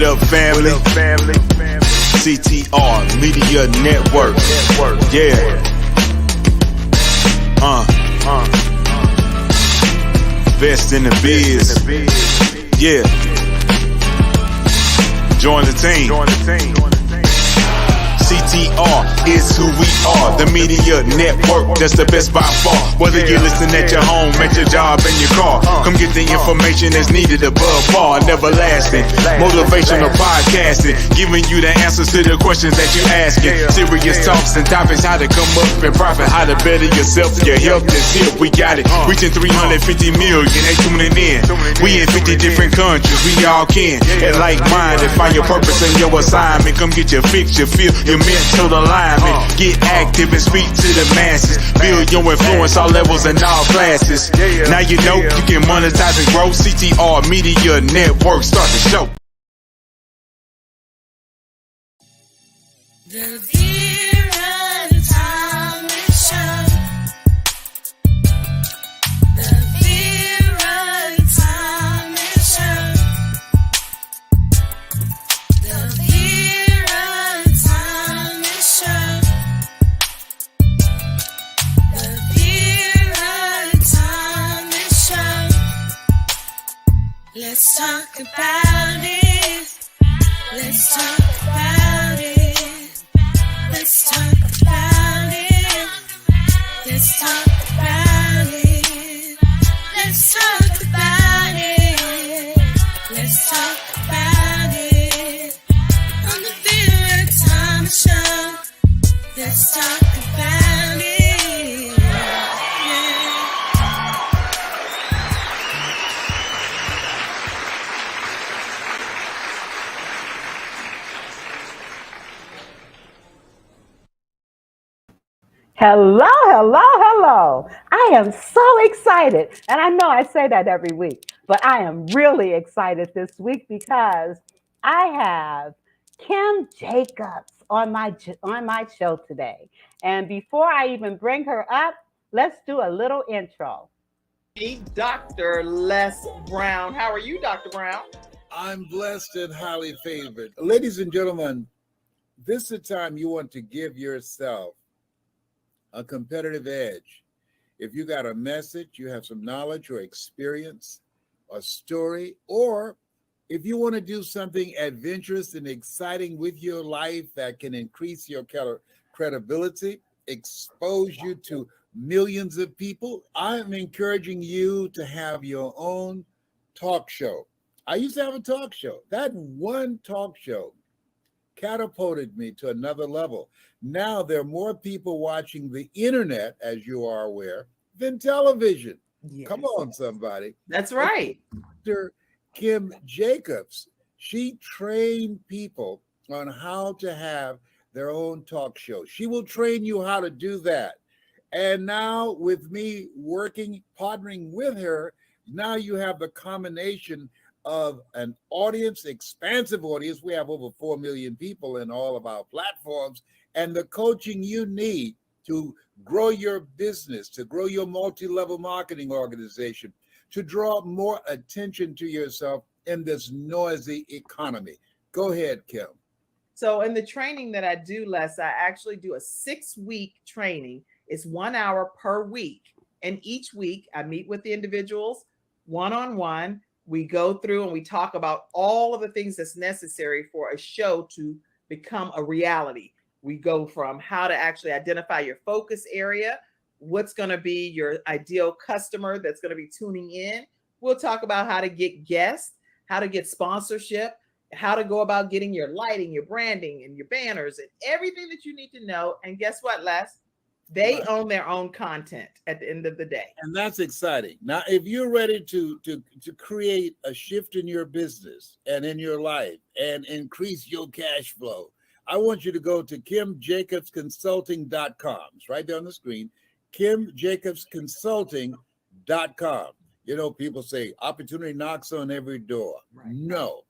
up, family? CTR Media Network. Yeah. Best in the biz. Yeah. Join the team. CTR is who we are, the media network, that's the best by far. Whether you listen at your home, at your job, in your car, come get the information that's needed above par. Never lasting, motivational podcasting, giving you the answers to the questions that you're asking. Serious talks and topics, how to come up and profit, how to better yourself, your health is here, we got it. Reaching 350 million, they tuning in. We in 50 different countries, we all can. And like-minded, find your purpose and your assignment. Come get your fix, your feel, your mental alignment. Get active and speak to the masses. Build your influence all levels and all classes. Now you know you can monetize and grow. CTR Media Network, start the show. The Vera and Tommy Show. The Vera and Tommy Show. The Vera and Tommy Show. The Vera and Tommy Show. Let's talk about it. Let's talk about it. Let's talk about it. Let's talk about it. Let's talk about it. Let's talk about it. On the Vera and Tommy Show. Let's talk about it. Yeah. Hello, hello, hello. I am so excited. And I know I say that every week, but I am really excited this week because I have Kim Jacobs on my show today. And before I even bring her up, let's do a little intro. Dr. Les Brown. How are you, Dr. Brown? I'm blessed and highly favored. Ladies and gentlemen, this is the time you want to give yourself a competitive edge. If you got a message, you have some knowledge or experience, a story, or if you want to do something adventurous and exciting with your life that can increase your credibility, expose you to millions of people, I'm encouraging you to have your own talk show. I used to have a talk show. That one talk show catapulted me to another level. Now there are more people watching the internet, as you are aware, than television. Yes. Come on, somebody. That's right. Dr. Kim Jacobs, she trained people on how to have their own talk show. She will train you how to do that. And now with me partnering with her, now you have the combination of an audience, expansive audience. We have over 4 million people in all of our platforms, and the coaching you need to grow your business, to grow your multi-level marketing organization, to draw more attention to yourself in this noisy economy. Go ahead, Kim. So in the training that I do, Les, I actually do a 6-week training. It's 1 hour per week. And each week I meet with the individuals one-on-one. We go through and we talk about all of the things that's necessary for a show to become a reality. We go from how to actually identify your focus area, what's going to be your ideal customer that's going to be tuning in. We'll talk about how to get guests, how to get sponsorship, how to go about getting your lighting, your branding, and your banners, and everything that you need to know. And guess what, Les? They own their own content at the end of the day. And that's exciting. Now, if you're ready to create a shift in your business and in your life and increase your cash flow, I want you to go to KimJacobsConsulting.com. It's right there on the screen, KimJacobsConsulting.com. You know, people say opportunity knocks on every door. Right. No,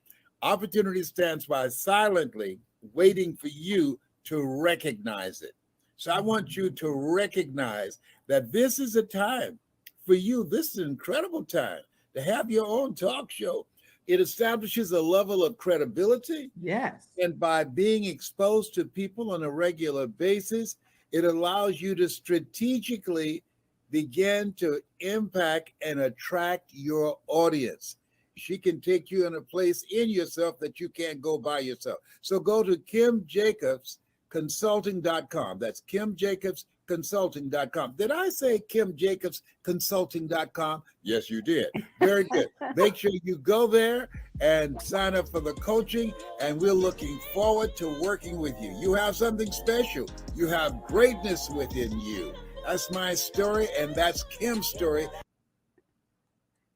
opportunity stands by silently waiting for you to recognize it. So I want you to recognize that this is a time for you. This is an incredible time to have your own talk show, It establishes a level of credibility. Yes. And by being exposed to people on a regular basis, it allows you to strategically begin to impact and attract your audience. She can take you in a place in yourself that you can't go by yourself. So go to KimJacobsConsulting.com. That's KimJacobsConsulting.com. Did I say KimJacobsConsulting.com? Yes, you did. Very good. Make sure you go there and sign up for the coaching, and we're looking forward to working with you. You have something special. You have greatness within you. That's my story, and that's Kim's story.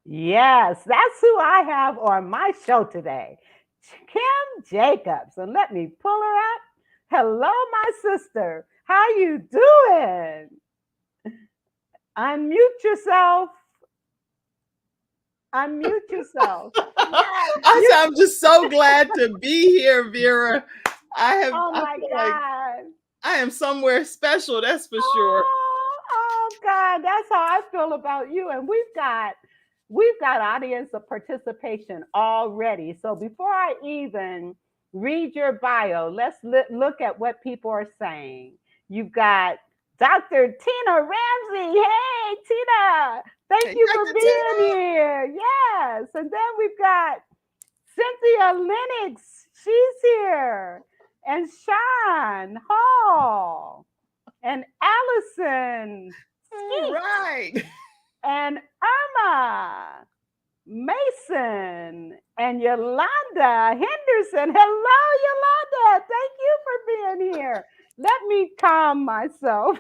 Yes, that's who I have on my show today, Kim Jacobs. And let me pull her up. Hello, my sister. How you doing? Unmute yourself. Unmute yourself. Yes. I'm just so glad to be here, Vera. Oh my God. I am somewhere special, that's for sure. Oh God, that's how I feel about you. And we've got audience of participation already. So before I even read your bio, let's look at what people are saying. You've got Dr. Tina Ramsey. Hey, Tina, thank you for being here. Yes. And then we've got Cynthia Lennox. She's here. And Sean Hall. And Allison. All right. And Irma Mason and Yolanda Henderson. Hello, Yolanda. Thank you for being here. Let me calm myself.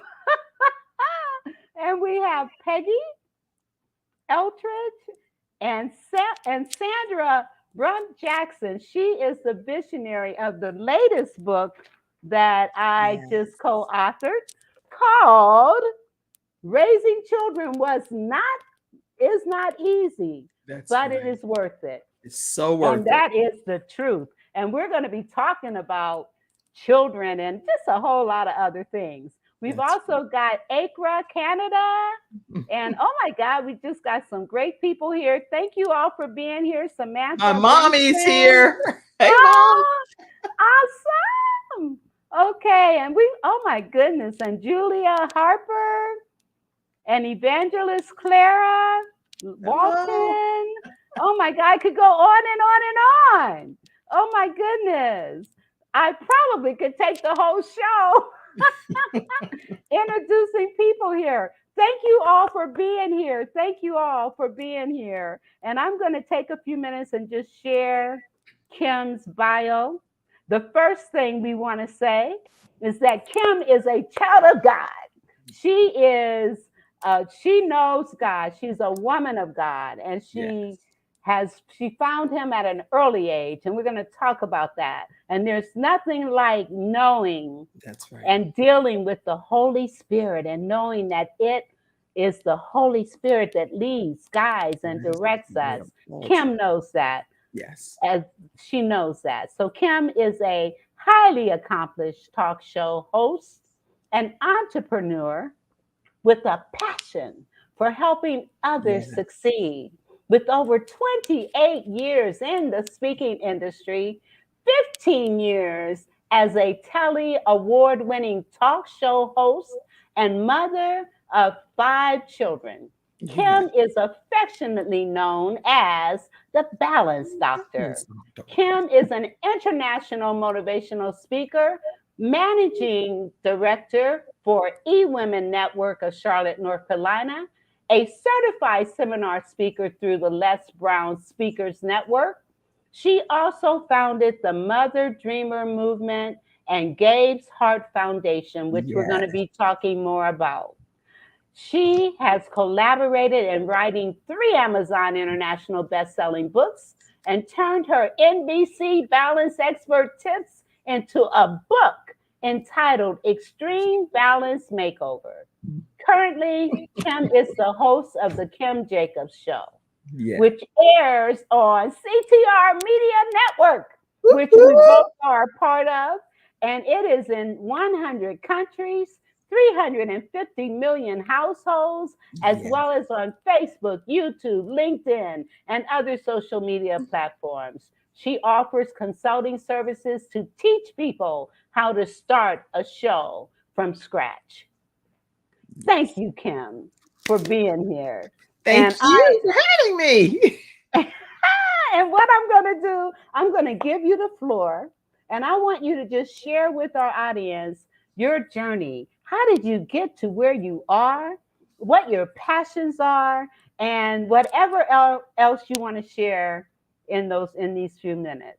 And we have Peggy Eltridge and Sandra Brunt Jackson. She is the visionary of the latest book that I just co-authored called Raising Children is not easy, but it is worth it. It's so worth it. And that is the truth. And we're going to be talking about children and just a whole lot of other things. We've also got Accra, Canada. And oh my God, we just got some great people here. Thank you all for being here. Samantha. My mommy's here. Hey, Mom. Awesome. Okay. And oh my goodness. And Julia Harper and Evangelist Clara Walton. Oh my God, I could go on and on and on. Oh my goodness. I probably could take the whole show introducing people here. Thank you all for being here. Thank you all for being here. And I'm going to take a few minutes and just share Kim's bio. The first thing we want to say is that Kim is a child of God. She knows God. She's a woman of God, and she found him at an early age, and we're going to talk about that. And there's nothing like knowing and dealing with the Holy Spirit and knowing that it is the Holy Spirit that leads, guides, and directs us. Kim knows that. Yes. As she knows that. So Kim is a highly accomplished talk show host, an entrepreneur with a passion for helping others succeed. With over 28 years in the speaking industry, 15 years as a Telly award-winning talk show host and mother of 5 children. Kim is affectionately known as the Balance Doctor. Kim is an international motivational speaker, managing director for eWomen Network of Charlotte, North Carolina, a certified seminar speaker through the Les Brown Speakers Network. She also founded the Mother Dreamer Movement and Gabe's Heart Foundation, which we're going to be talking more about. She has collaborated in writing 3 Amazon International best-selling books and turned her NBC Balance Expert tips into a book entitled Extreme Balance Makeover. Currently, Kim is the host of the Kim Jacobs Show, which airs on CTR Media Network, which we both are a part of, and it is in 100 countries, 350 million households, as Yeah. well as on Facebook, YouTube, LinkedIn, and other social media platforms. She offers consulting services to teach people how to start a show from scratch. Thank you, Kim, for being here. Thank And you for having me. and what I'm going to do, I'm going to give you the floor, and I want you to just share with our audience your journey. How did you get to where you are? What your passions are, and whatever else you want to share in these few minutes.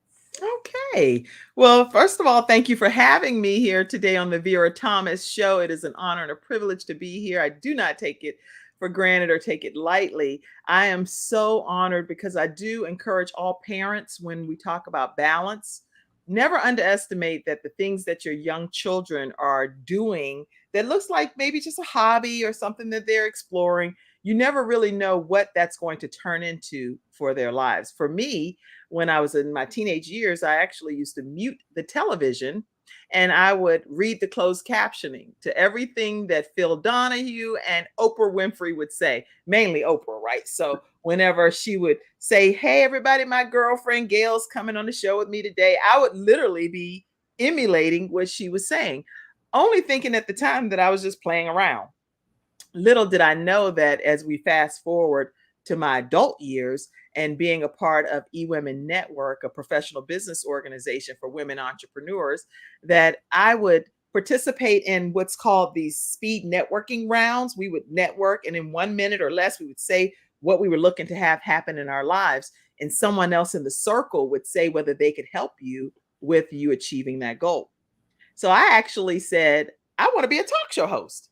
Okay. Well, first of all, thank you for having me here today on the Vera Thomas Show. It is an honor and a privilege to be here. I do not take it for granted or take it lightly. I am so honored because I do encourage all parents when we talk about balance. Never underestimate that the things that your young children are doing that looks like maybe just a hobby or something that they're exploring, you never really know what that's going to turn into for their lives. For me, when I was in my teenage years, I actually used to mute the television and I would read the closed captioning to everything that Phil Donahue and Oprah Winfrey would say, mainly Oprah, right? So whenever she would say, "Hey, everybody, my girlfriend Gail's coming on the show with me today," I would literally be emulating what she was saying, only thinking at the time that I was just playing around. Little did I know that as we fast forward to my adult years and being a part of eWomen Network, a professional business organization for women entrepreneurs, that I would participate in what's called these speed networking rounds. We would network, and in 1 minute or less, we would say what we were looking to have happen in our lives. And someone else in the circle would say whether they could help you with you achieving that goal. So I actually said, I want to be a talk show host.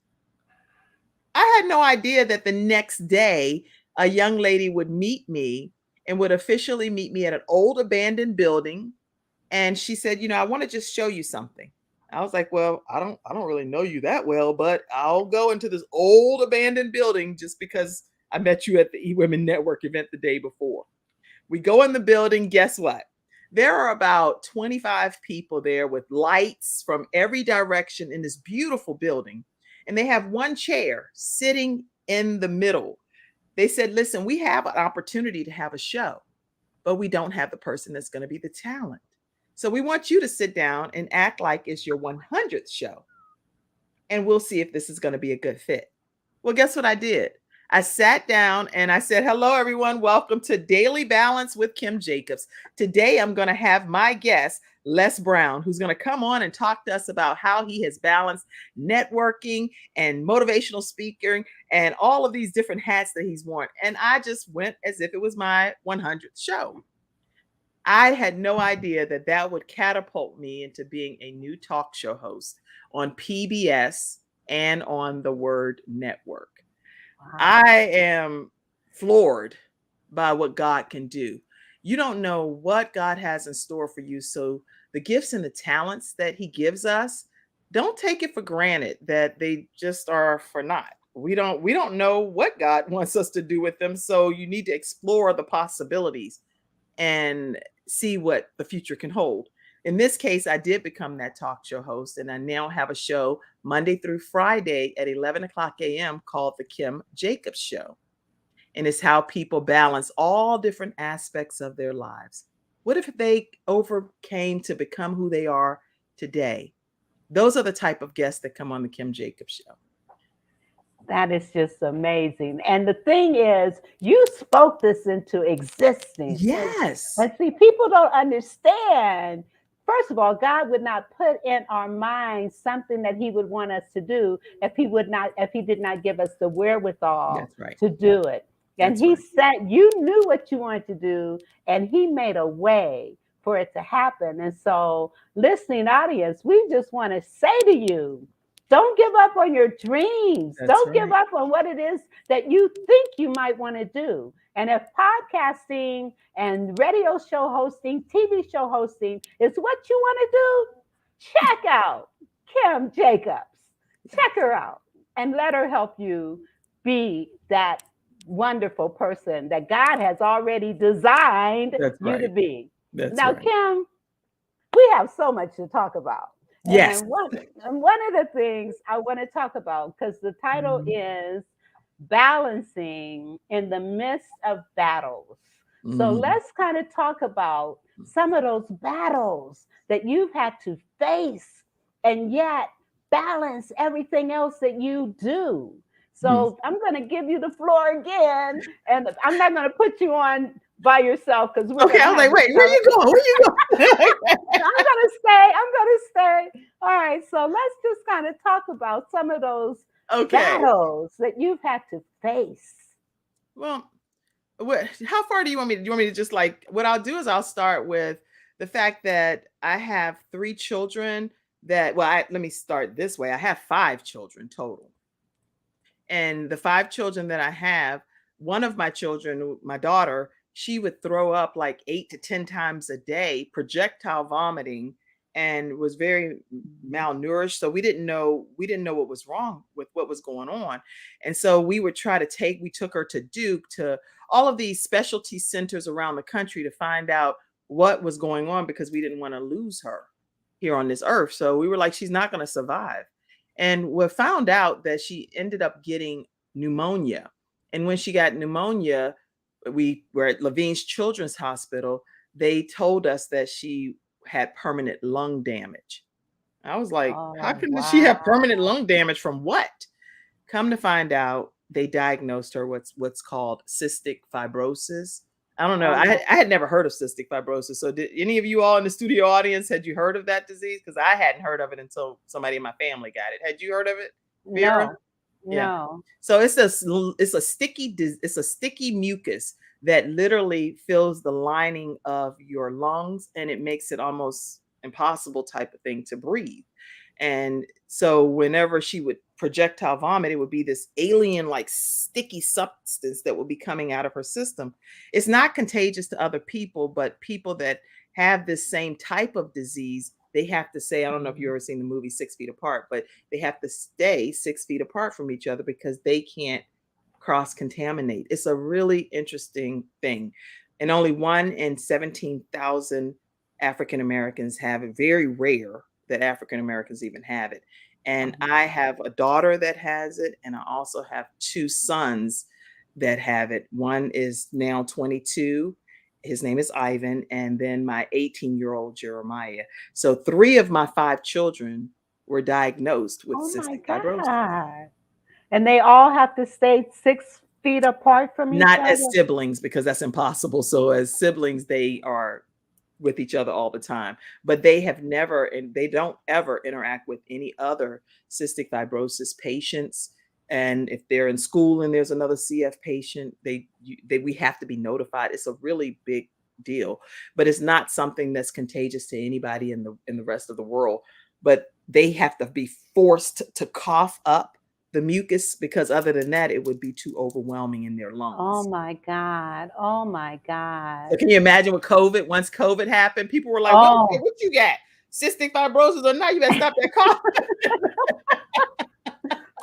I had no idea that the next day a young lady would meet me and would officially meet me at an old abandoned building. And she said, "I want to just show you something." I was like, "Well, I don't really know you that well, but I'll go into this old abandoned building just because I met you at the eWomen Network event the day before." We go in the building. Guess what? There are about 25 people there with lights from every direction in this beautiful building. And they have one chair sitting in the middle. They said, "Listen, we have an opportunity to have a show, but we don't have the person that's going to be the talent. So we want you to sit down and act like it's your 100th show. And we'll see if this is going to be a good fit." Well, guess what I did? I sat down and I said, "Hello, everyone. Welcome to Daily Balance with Kim Jacobs. Today, I'm going to have my guest, Les Brown, who's going to come on and talk to us about how he has balanced networking and motivational speaking and all of these different hats that he's worn." And I just went as if it was my 100th show. I had no idea that that would catapult me into being a new talk show host on PBS and on the Word Network. Wow. I am floored by what God can do. You don't know what God has in store for you. So the gifts and the talents that he gives us, don't take it for granted that they just are for naught. We don't know what God wants us to do with them. So you need to explore the possibilities and see what the future can hold. In this case, I did become that talk show host, and I now have a show Monday through Friday at 11 o'clock a.m. called The Kim Jacobs Show. And it's how people balance all different aspects of their lives. What if they overcame to become who they are today? Those are the type of guests that come on The Kim Jacobs Show. That is just amazing. And the thing is, you spoke this into existence. Yes. And see, people don't understand. First of all, God would not put in our minds something that he would want us to do if he did not give us the wherewithal That's right. to do it. And That's he right. said, you knew what you wanted to do, and he made a way for it to happen. And so, listening audience, we just want to say to you, don't give up on your dreams. That's Don't give right. up on what it is that you think you might want to do. And if podcasting and radio show hosting, TV show hosting is what you want to do, check out Kim Jacobs. Check her out and let her help you be that wonderful person that God has already designed That's you to right. be. That's Now, right. Kim, we have so much to talk about. Yes. And one of the things I want to talk about, because the title Mhm. is Balancing in the Midst of Battles. So Mhm. let's kind of talk about some of those battles that you've had to face and yet balance everything else that you do. Mhm. So I'm going to give you the floor again, and I'm not going to put you on by yourself because we're Okay, going I to was have like, this wait, where you conversation. going? Where you going? I'm gonna stay. I'm gonna stay. All right. So let's just kind of talk about some of those Okay. battles that you've had to face. Well, how far do you want me to? Do you want me to just like what I'll do is I'll start with the fact that I have 3 children that let me start this way. I have 5 children total. And the 5 children that I have, one of my children, my daughter, she would throw up like 8 to 10 times a day, projectile vomiting, and was very malnourished. So we didn't know what was wrong with what was going on. And so we took her to Duke, to all of these specialty centers around the country to find out what was going on because we didn't want to lose her here on this earth. So we were like, she's not going to survive. And we found out that she ended up getting pneumonia. And when she got pneumonia, we were at Levine's Children's Hospital. They told us that she had permanent lung damage. I was like, how Oh can she have wow. permanent lung damage from what? Come to find out, they diagnosed her with what's called cystic fibrosis. I don't know. Oh my. I had never heard of cystic fibrosis. So did any of you all in the studio audience, had you heard of that disease? Because I hadn't heard of it until somebody in my family got it. Had you heard of it, Vera? No. Yeah. No. So it's a sticky mucus that literally fills the lining of your lungs, and it makes it almost impossible type of thing to breathe. And so whenever she would projectile vomit, it would be this alien like sticky substance that would be coming out of her system. It's not contagious to other people, but people that have this same type of disease, they have to say, I don't know if you've ever seen the movie 6 Feet Apart, but they have to stay 6 feet apart from each other because they can't cross contaminate. It's a really interesting thing. And only 1 in 17,000 African Americans have it. Very rare that African Americans even have it. And I have a daughter that has it, and I also have 2 sons that have it. One is now 22. His name is Ivan, and then my 18-year-old Jeremiah. So 3 of my 5 children were diagnosed with Oh my cystic fibrosis. God. And they all have to stay 6 feet apart from each Not as other. siblings because that's impossible. So as siblings, they are with each other all the time, but they have never, and they don't ever interact with any other cystic fibrosis patients. And if they're in school and there's another CF patient, we have to be notified. It's a really big deal, but it's not something that's contagious to anybody in the rest of the world. But they have to be forced to cough up the mucus because other than that, it would be too overwhelming in their Oh lungs. my God. Oh my So God. can you imagine with COVID? Once COVID happened, people were like, Oh. what you got? Cystic fibrosis or not? You better stop that cough.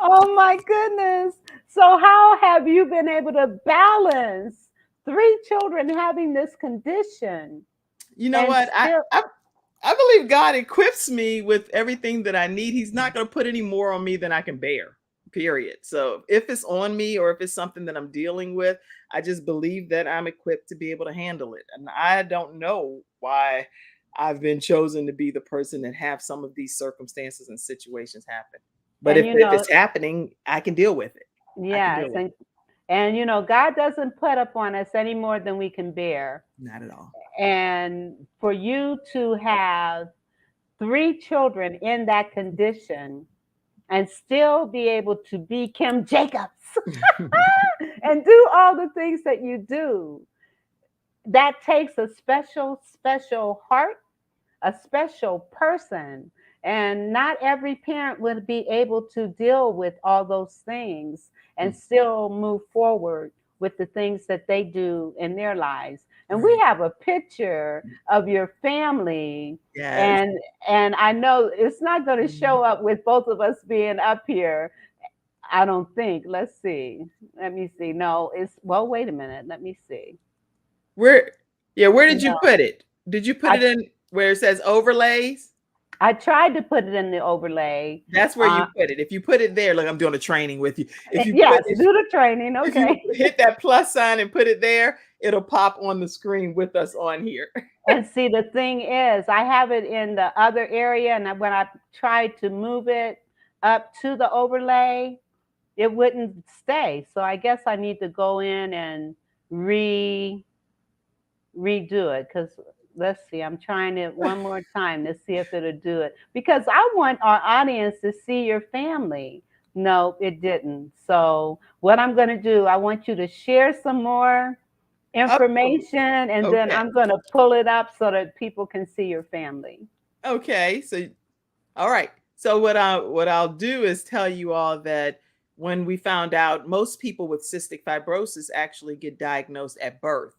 Oh my goodness. So, how have you been able to balance 3 children having this condition You know and what? still? I believe God equips me with everything that I need. He's not going to put any more on me than I can bear, period. So if it's on me or if it's something that I'm dealing with, I just believe that I'm equipped to be able to handle it. And I don't know why I've been chosen to be the person that have some of these circumstances and situations happen. But And if it's happening, I can deal with it. I can yes, deal with it. and God doesn't put up on us any more than we can bear. Not at all. And for you to have 3 children in that condition and still be able to be Kim Jacobs and do all the things that you do, that takes a special, special heart, a special person. And not every parent would be able to deal with all those things and still move forward with the things that they do in their lives. And we Right. have a picture of your family, Yes. and I know it's not going to show up with both of us being up here. I don't think. Let's see. Let me see. No, it's well, wait a minute. Let me see. Where did you No, put it? Did you put I it in where it says overlays? I tried to put it in the overlay. That's where you put it. If you put it there, look, I'm doing a training with you. If you Yes, put it, do the training. if you Okay. hit that plus sign and put it there, it'll pop on the screen with us on here. And see, the thing is, I have it in the other area, and when I tried to move it up to the overlay, it wouldn't stay. So I guess I need to go in and redo it, because let's see, I'm trying it one more time to see if it'll do it, because I want our audience to see your family. No, it didn't. So what I'm going to do, I want you to share some more Oh, information, and then okay. I'm going to pull it up so that people can see your family. Okay. So all right. So what I'll do is tell you all that when we found out most people with cystic fibrosis actually get diagnosed at birth.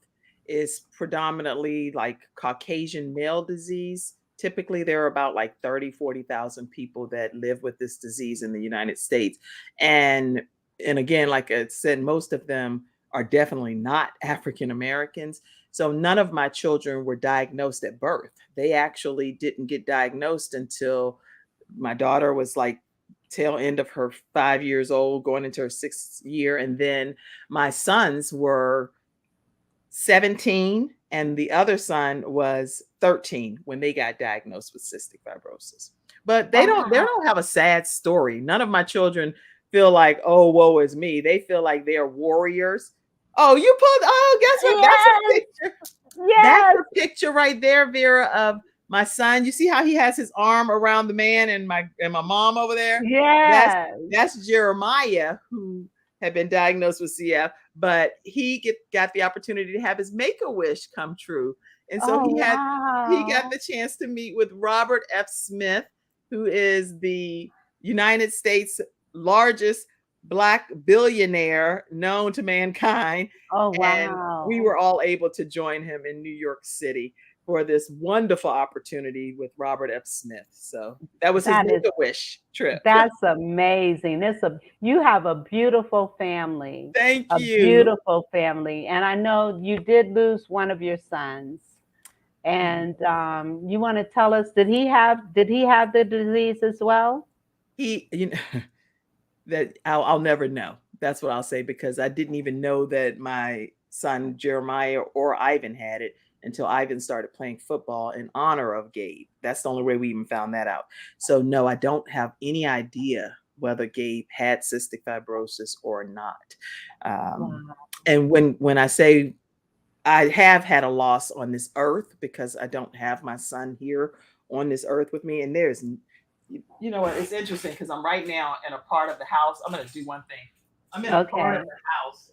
Is predominantly like Caucasian male disease. Typically there are about like 30, 40,000 people that live with this disease in the United States. And and again, like I said, most of them are definitely not African Americans. So none of my children were diagnosed at birth. They actually didn't get diagnosed until my daughter was like tail end of her 5 years old, going into her 6th year. And then my sons were 17 and the other son was 13 when they got diagnosed with cystic fibrosis. But they Wow. don't have a sad story. None of my children feel like, oh, woe is me. They feel like they are warriors. Oh, you put, oh, guess what? That's a Yes, picture. That's yes, a picture right there, Vera, of my son. You see how he has his arm around the man and my mom over there? That's yes. that's Jeremiah, who had been diagnosed with CF, but got the opportunity to have his make-a-wish come true. And so Oh, he got wow. the chance to meet with Robert F. Smith, who is the United States largest Black billionaire known to mankind. Oh, And we wow. were all able to join him in New York City for this wonderful opportunity with Robert F. Smith. So that was his That is Make-A-Wish trip. That's amazing. You have a beautiful family, Thank a you. beautiful family. And I know you did lose one of your sons. And you want to tell us, did he have the disease as well? He, you know, that I'll never know. That's what I'll say because I didn't even know that my son Jeremiah or Ivan had it until Ivan started playing football in honor of Gabe. That's the only way we even found that out. So no, I don't have any idea whether Gabe had cystic fibrosis or not. Um, Wow. and when I say I have had a loss on this earth because I don't have my son here on this earth with me, and you know what? It's interesting because I'm right now in a part of the house. I'm going to do one thing. I'm in a part of Okay. the house.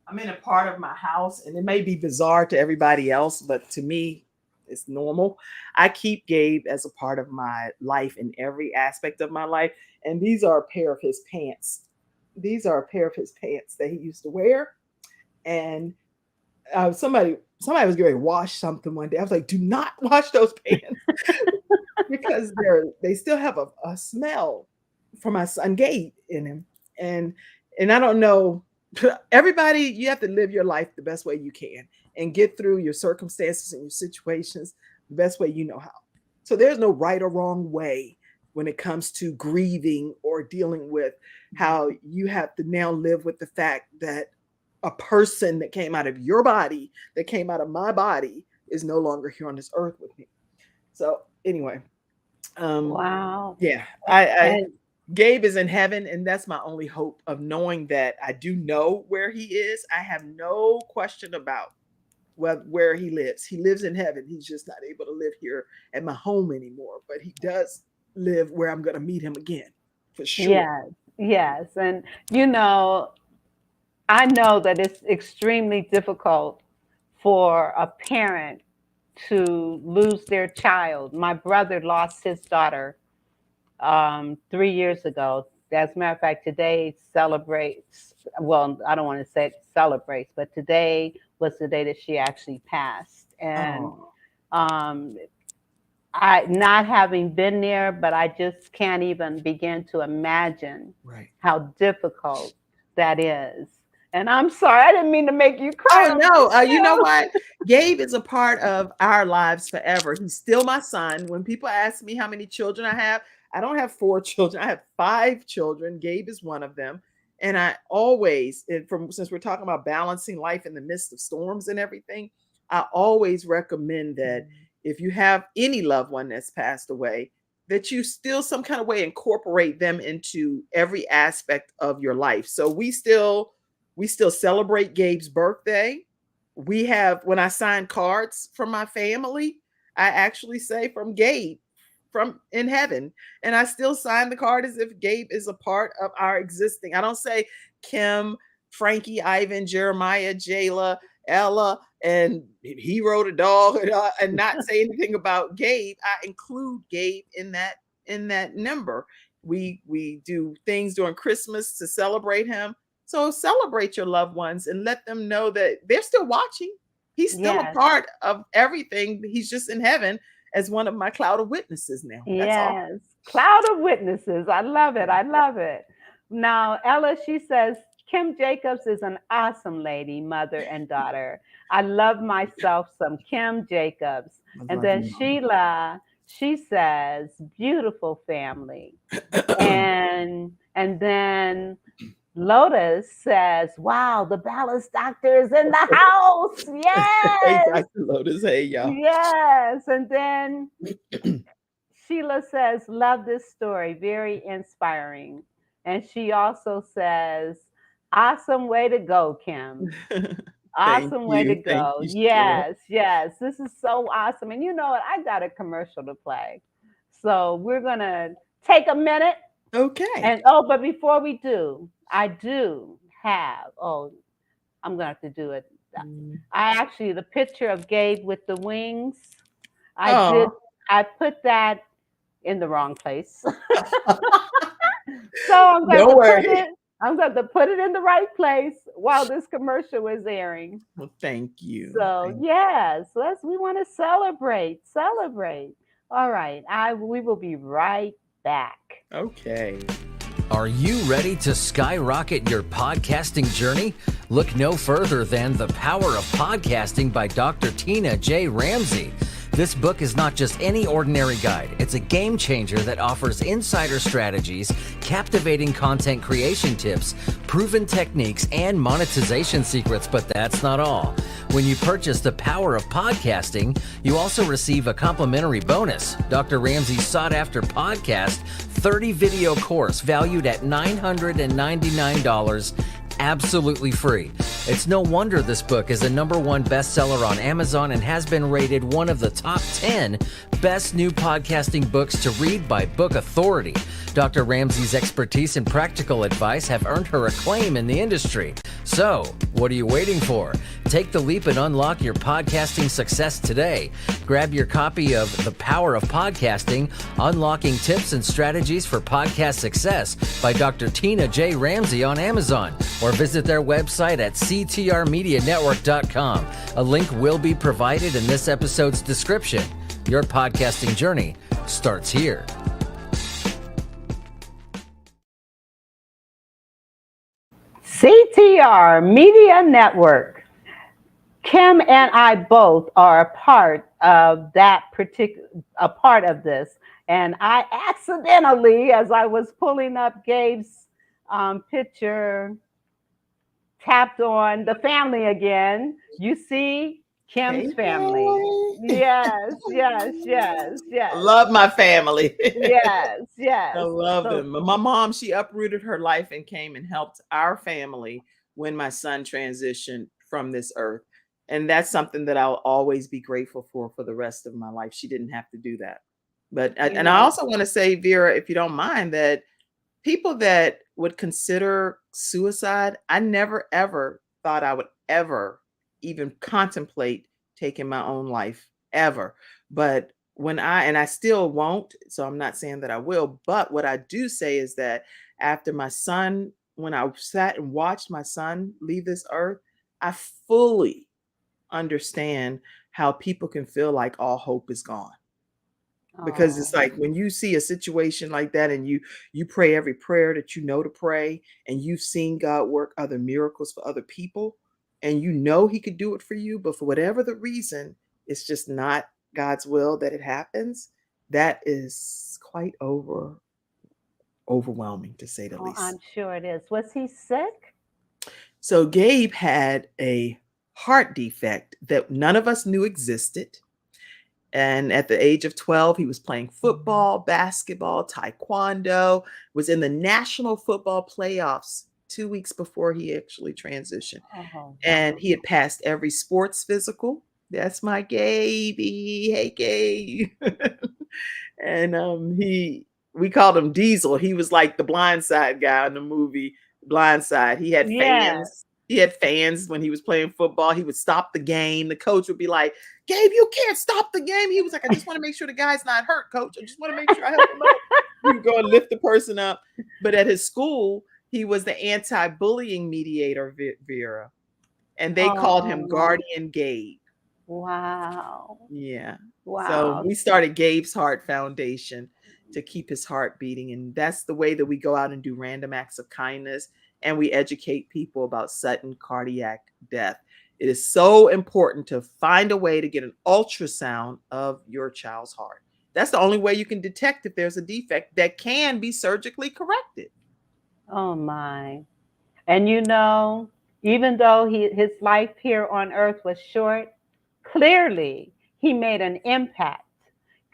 I'm in a part of my house, and it may be bizarre to everybody else, but to me, it's normal. I keep Gabe as a part of my life in every aspect of my life. And these are a pair of his pants. These are a pair of his pants that he used to wear. And somebody was going to wash something one day. I was like, do not wash those pants because they still have a smell from my son Gabe in him. And I don't know, everybody, you have to live your life the best way you can and get through your circumstances and your situations the best way you know how. So there's no right or wrong way when it comes to grieving or dealing with how you have to now live with the fact that a person that came out of your body, that came out of my body, is no longer here on this earth with me. So anyway, Wow. yeah, I And Gabe is in heaven, and that's my only hope of knowing that I do know where he is. I have no question about where he lives. He lives in heaven. He's just not able to live here at my home anymore, but he does live where I'm going to meet him again for sure. yes, yes. And you know, I know that it's extremely difficult for a parent to lose their child. My brother lost his daughter 3 years ago. As a matter of fact, today celebrates, well, I don't want to say celebrates, but today was the day that she actually passed. And Oh, um, I, not having been there, but I just can't even begin to imagine right. how difficult that is. And I'm sorry, I didn't mean to make you cry. Oh no, you know what? Gabe is a part of our lives forever. He's still my son. When people ask me how many children I have, I don't have 4 children. I have 5 children. Gabe is one of them. And I always, since we're talking about balancing life in the midst of storms and everything, I always recommend that if you have any loved one that's passed away, that you still some kind of way incorporate them into every aspect of your life. So we still celebrate Gabe's birthday. We have, when I sign cards from my family, I actually say from Gabe from in heaven. And I still sign the card as if Gabe is a part of our existing. I don't say Kim, Frankie, Ivan, Jeremiah, Jayla, Ella, and he wrote a dog and not say anything about Gabe. I include Gabe in that number. We do things during Christmas to celebrate him. So celebrate your loved ones and let them know that they're still watching. He's still a part of everything. He's just in heaven as one of my cloud of witnesses now. That's all. Cloud of witnesses. I love it. I love it. Now, Ella, she says, Kim Jacobs is an awesome lady, mother and daughter. I love myself some Kim Jacobs. And then Sheila, she says, beautiful family. And then Lotus says, wow, the balance doctor is in the house. Yes. Hey, Dr. Lotus. Hey, y'all. Yes. And then Sheila says, love this story. Very inspiring. And she also says, awesome way to go, Kim. Awesome way to go. Yes, yes. This is so awesome. And you know what? I got a commercial to play. So we're going to take a minute. Okay. And but before we do, I do have, I'm going to have to do it. The picture of Gabe with the wings, I put that in the wrong place. So I'm going to put it in the right place while this commercial was airing. Well, thank you. So yes, we want to celebrate. All right, we will be right back. Okay. Are you ready to skyrocket your podcasting journey? Look no further than The Power of Podcasting by Dr. Tina J. Ramsey. This book is not just any ordinary guide. It's a game changer that offers insider strategies, captivating content creation tips, proven techniques, and monetization secrets. But that's not all. When you purchase The Power of Podcasting, you also receive a complimentary bonus, Dr. Ramsey's sought-after podcast 30-video course valued at $999, absolutely free. It's no wonder this book is a #1 bestseller on Amazon and has been rated one of the top 10 best new podcasting books to read by Book Authority. Dr. Ramsey's expertise and practical advice have earned her acclaim in the industry. So, what are you waiting for? Take the leap and unlock your podcasting success today. Grab your copy of The Power of Podcasting, Unlocking Tips and Strategies for Podcast Success by Dr. Tina J. Ramsey on Amazon, or visit their website at ctrmedianetwork.com. A link will be provided in this episode's description. Your podcasting journey starts here. CTR Media Network. Kim and I both are a part of a part of this. And I accidentally, as I was pulling up Gabe's picture, tapped on the family again. You see Kim's family. Yes. I love my family. Yes. I love them. My mom, she uprooted her life and came and helped our family when my son transitioned from this earth. And that's something that I'll always be grateful for the rest of my life. She didn't have to do that. But and I also want to say, Vera, if you don't mind, that people that would consider suicide, I never ever thought I would ever even contemplate taking my own life, ever. But I still won't, so I'm not saying that I will, but what I do say is that after my son, when I sat and watched my son leave this earth, I fully understand how people can feel like all hope is gone. because it's Oh, like when you see a situation like that and you pray every prayer that you know to pray, and you've seen God work other miracles for other people, and you know he could do it for you, but for whatever the reason it's just not God's will that it happens. That is quite overwhelming, to say the oh, least. I'm sure it is. Was he sick? So Gabe had a heart defect that none of us knew existed. And at the age of 12, he was playing football, basketball, taekwondo, was in the national football playoffs 2 weeks before he actually transitioned. Oh, And wow. he had passed every sports physical. That's my Gaby. Hey, Gabe. And we called him Diesel. He was like the Blind Side guy in the movie Blind Side. He had Yes. fans. He had fans when he was playing football. He would stop the game. The coach would be like, Gabe, you can't stop the game. He was like, I just want to make sure the guy's not hurt, coach. I just want to make sure I help him out. He would go and lift the person up. But at his school, he was the anti-bullying mediator, Vera. And they called him Oh, Guardian Gabe. wow. Yeah. So Wow. we started Gabe's Heart Foundation to keep his heart beating. And that's the way that we go out and do random acts of kindness, and we educate people about sudden cardiac death. It is so important to find a way to get an ultrasound of your child's heart. That's the only way you can detect if there's a defect that can be surgically corrected. Oh, my. And even though his life here on earth was short, clearly he made an impact.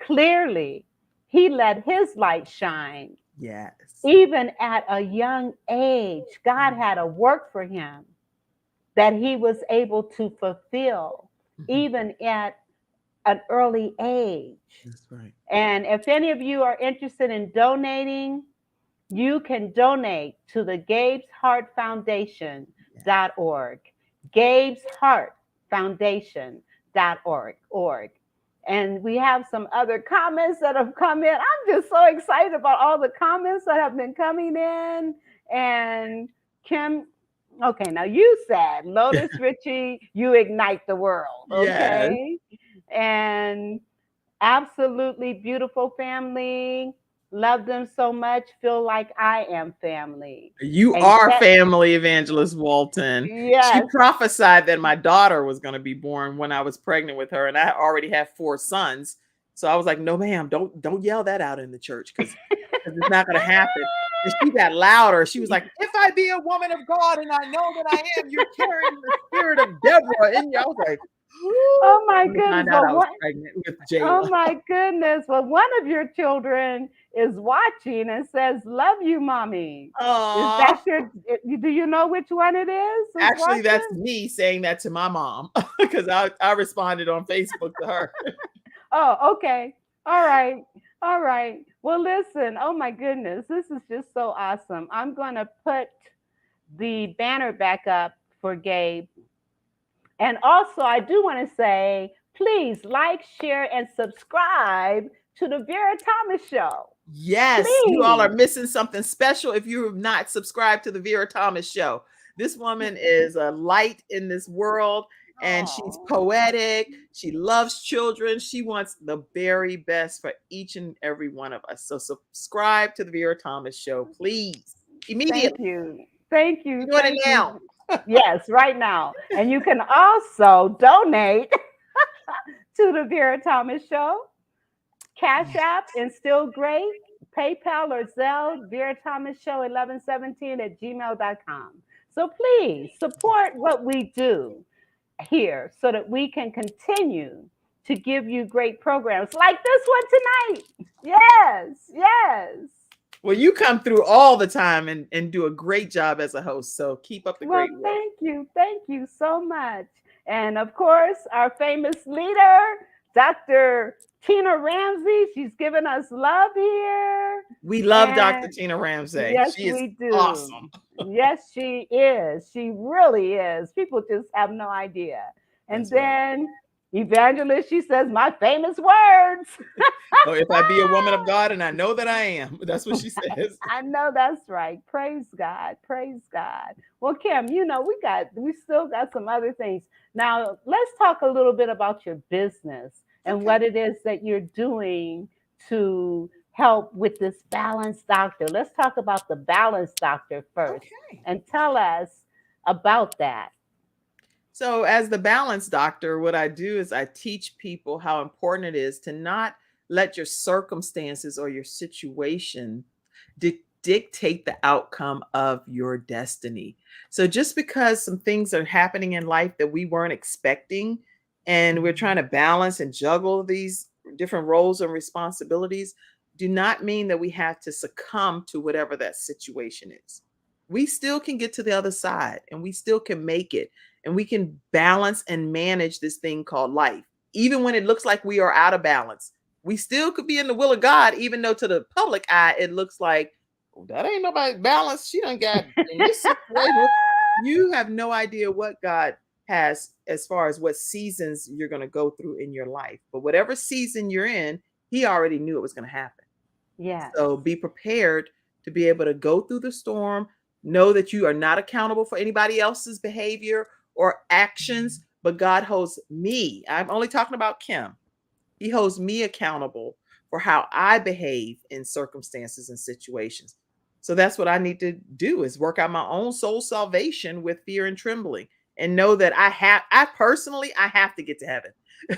Clearly he let his light shine. Yes. Even at a young age, God had a work for him that he was able to fulfill, even at an early age. That's right. And if any of you are interested in donating, you can donate to the Gabe's Heart Foundation.org. Gabe's Heart Foundation.org. And we have some other comments that have come in. I'm just so excited about all the comments that have been coming in. And Kim, okay, now you said, Lotus Richie, you ignite the world. Yes. Okay. And absolutely beautiful family. Love them so much. Feel like I am family. You And are yet, family, Evangelist Walton. She yes. prophesied that my daughter was going to be born when I was pregnant with her, and I already have 4 sons. So I was like, "No, ma'am, don't yell that out in the church because it's not going to happen." And she got louder. She was like, "If I be a woman of God and I know that I am, you're carrying the spirit of Deborah in you." I was like, Oh my "Ooh." goodness. Find out I was pregnant with Oh Jayla. my goodness. Well, one of your children is watching and says, "Love you, mommy." Is Aw. that do you know which one it is? Who's Actually, that's watching? me saying that to my mom because I responded on Facebook to her. Oh, okay. All right. All right. Well, listen. Oh my goodness. This is just so awesome. I'm going to put the banner back up for Gabe. And also, I do want to say, please like, share, and subscribe to the Vera Thomas Show. Yes, you all are Please. missing something special if you have not subscribed to the Vera Thomas Show. This woman is a light in this world, and she's Oh, poetic. She loves children. She wants the very best for each and every one of us. So subscribe to the Vera Thomas Show, please. Immediately. thank you. Thank you. You're doing it Thank now. you. Yes, right now. And you can also donate to the Vera Thomas Show. Cash App and Still Great, PayPal or Zelle, Vera Thomas Show 1117 at gmail.com. So please support what we do here so that we can continue to give you great programs like this one tonight. Yes, yes. Well, you come through all the time and do a great job as a host. So keep up the Well, great work. thank you. Thank you so much. And of course, our famous leader, Dr. Tina Ramsey, she's given us love here. We love Dr. And Tina Ramsey. yes, She is we do. awesome. Yes, she is. She really is. People just have no idea. And That's right. then Evangelist, she says my famous words. Oh, if I be a woman of God and I know that I am. That's what she says. I know that's right. Praise God. Praise God. Well, Kim, we still got some other things. Now, let's talk a little bit about your business and Okay. what it is that you're doing to help with this balanced doctor. Let's talk about the balanced doctor first Okay. and tell us about that. So, as the balance doctor, what I do is I teach people how important it is to not let your circumstances or your situation dictate the outcome of your destiny. So, just because some things are happening in life that we weren't expecting, and we're trying to balance and juggle these different roles and responsibilities, do not mean that we have to succumb to whatever that situation is. We still can get to the other side and we still can make it, and we can balance and manage this thing called life. Even when it looks like we are out of balance, we still could be in the will of God, even though to the public eye, it looks like, "Oh, that ain't nobody balanced. She done got in this situation." You have no idea what God has as far as what seasons you're going to go through in your life. But whatever season you're in, He already knew it was going to happen. Yes. So be prepared to be able to go through the storm. Know that you are not accountable for anybody else's behavior or actions, but God holds me. I'm only talking about Kim. He holds me accountable for how I behave in circumstances and situations. So that's what I need to do, is work out my own soul salvation with fear and trembling, and know that I personally, I have to get to heaven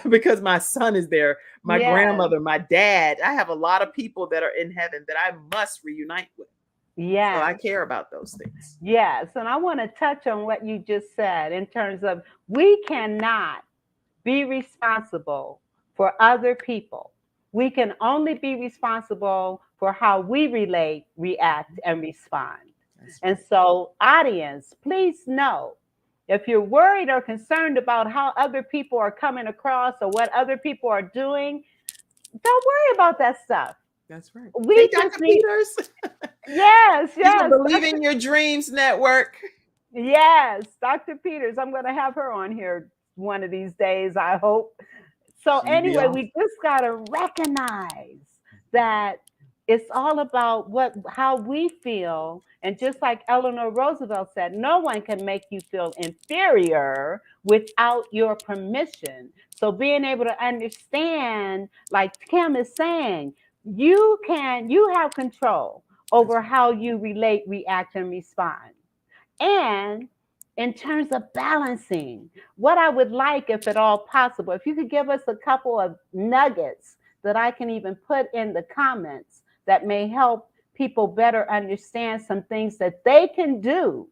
because my son is there, my Yes. grandmother, my dad. I have a lot of people that are in heaven that I must reunite with. So I Yes. care about those things. Yes. And I want to touch on what you just said in terms of we cannot be responsible for other people. We can only be responsible for how we relate, react, and respond. That's And right. so, audience, please know if you're worried or concerned about how other people are coming across or what other people are doing, don't worry about that stuff. That's right. Hey, We just Dr. need, Peters. yes, He's a yes, Believe in Your Dreams network. yes, Dr. Peters. I'm going to have her on here one of these days, I hope. So She'd be anyway, off. we just got to recognize that it's all about how we feel. And just like Eleanor Roosevelt said, no one can make you feel inferior without your permission. So being able to understand, like Kim is saying, you have control That's over right. how you relate, react, and respond. And in terms of balancing, what I would like, if at all possible, if you could give us a couple of nuggets that I can even put in the comments that may help people better understand some things that they can do